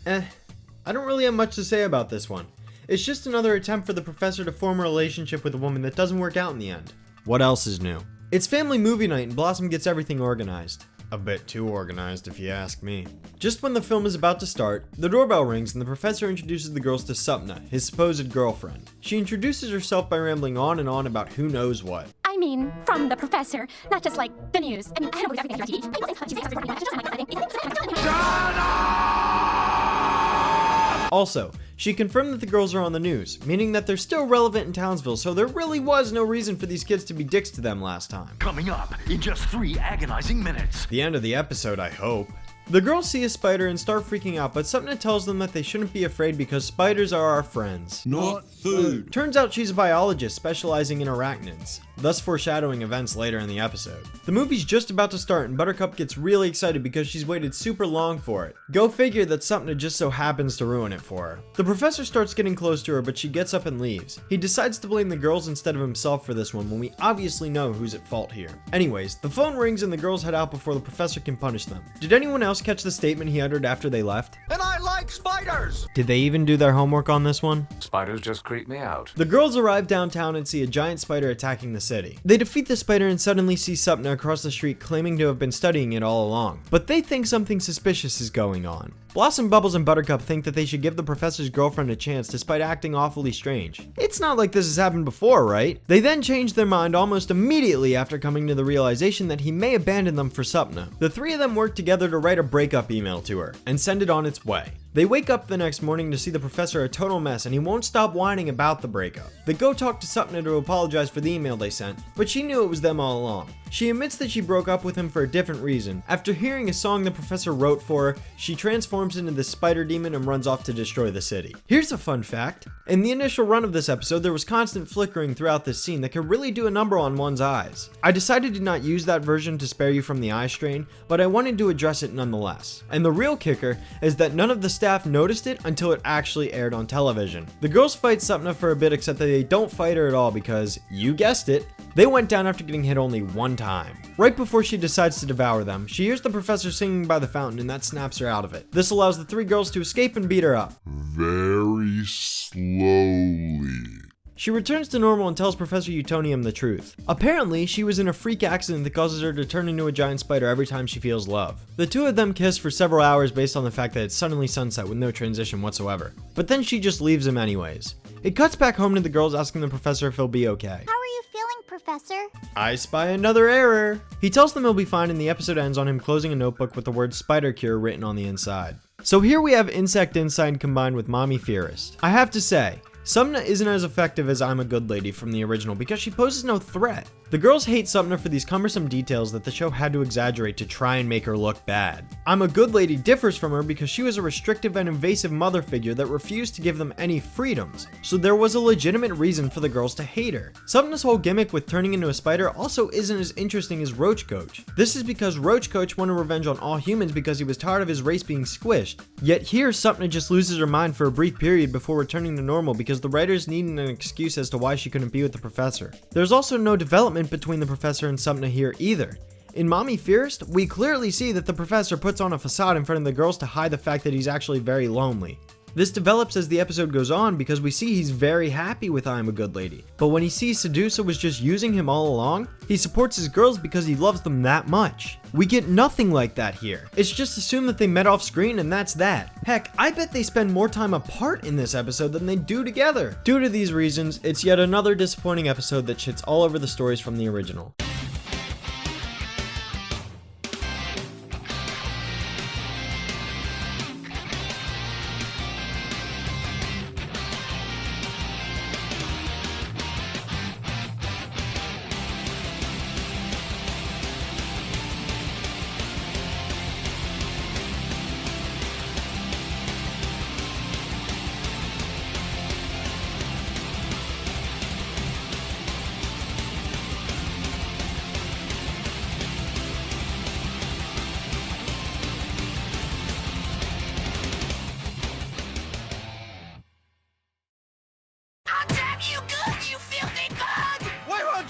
I don't really have much to say about this one. It's just another attempt for the professor to form a relationship with a woman that doesn't work out in the end. What else is new? It's family movie night and Blossom gets everything organized. A bit too organized if you ask me. Just when the film is about to start, the doorbell rings and the professor introduces the girls to Supna, his supposed girlfriend. She introduces herself by rambling on and on about who knows what. I mean, from the professor, not just like the news. I mean, I don't believe everything I hear on TV. Shut up! Also, she confirmed that the girls are on the news, meaning that they're still relevant in Townsville, so there really was no reason for these kids to be dicks to them last time. Coming up in just 3 agonizing minutes. The end of the episode, I hope. The girls see a spider and start freaking out, but Supna tells them that they shouldn't be afraid because spiders are our friends. Not food. Turns out she's a biologist specializing in arachnids, thus foreshadowing events later in the episode. The movie's just about to start and Buttercup gets really excited because she's waited super long for it. Go figure that Supna just so happens to ruin it for her. The professor starts getting close to her, but she gets up and leaves. He decides to blame the girls instead of himself for this one when we obviously know who's at fault here. Anyways, the phone rings and the girls head out before the professor can punish them. Did anyone else catch the statement he uttered after they left? And I like spiders! Did they even do their homework on this one? Spiders just creep me out. The girls arrive downtown and see a giant spider attacking the city. They defeat the spider and suddenly see Supna across the street claiming to have been studying it all along. But they think something suspicious is going on. Blossom, Bubbles, and Buttercup think that they should give the professor's girlfriend a chance despite acting awfully strange. It's not like this has happened before, right? They then change their mind almost immediately after coming to the realization that he may abandon them for Supna. The three of them work together to write a breakup email to her and send it on its way. They wake up the next morning to see the professor a total mess and he won't stop whining about the breakup. They go talk to Supna to apologize for the email they sent, but she knew it was them all along. She admits that she broke up with him for a different reason. After hearing a song the professor wrote for her, she transforms into the spider demon and runs off to destroy the city. Here's a fun fact. In the initial run of this episode, there was constant flickering throughout this scene that could really do a number on one's eyes. I decided to not use that version to spare you from the eye strain, but I wanted to address it nonetheless. And the real kicker is that none of the staff noticed it until it actually aired on television. The girls fight Supna for a bit, except that they don't fight her at all because, you guessed it, they went down after getting hit only one time. Right before she decides to devour them, she hears the professor singing by the fountain and that snaps her out of it. This allows the three girls to escape and beat her up. Very slowly. She returns to normal and tells Professor Utonium the truth. Apparently, she was in a freak accident that causes her to turn into a giant spider every time she feels love. The two of them kiss for several hours based on the fact that it's suddenly sunset with no transition whatsoever. But then she just leaves him anyways. It cuts back home to the girls asking the professor if he'll be okay. How are you feeling, Professor? I spy another error. He tells them he'll be fine and the episode ends on him closing a notebook with the word spider cure written on the inside. So here we have Insect Inside combined with Mommy Fearist. I have to say, Supna isn't as effective as I'm a Good Lady from the original because she poses no threat. The girls hate Supna for these cumbersome details that the show had to exaggerate to try and make her look bad. I'm a Good Lady differs from her because she was a restrictive and invasive mother figure that refused to give them any freedoms, so there was a legitimate reason for the girls to hate her. Supna's whole gimmick with turning into a spider also isn't as interesting as Roach Coach. This is because Roach Coach wanted revenge on all humans because he was tired of his race being squished. Yet here Supna just loses her mind for a brief period before returning to normal because the writers needed an excuse as to why she couldn't be with the professor. There's also no development between the professor and Supna here either. In Mommy Fearist, we clearly see that the professor puts on a facade in front of the girls to hide the fact that he's actually very lonely. This develops as the episode goes on because we see he's very happy with I'm a Good Lady. But when he sees Sedusa was just using him all along, he supports his girls because he loves them that much. We get nothing like that here. It's just assumed that they met off screen and that's that. Heck, I bet they spend more time apart in this episode than they do together. Due to these reasons, it's yet another disappointing episode that shits all over the stories from the original.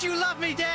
You love me, Dad!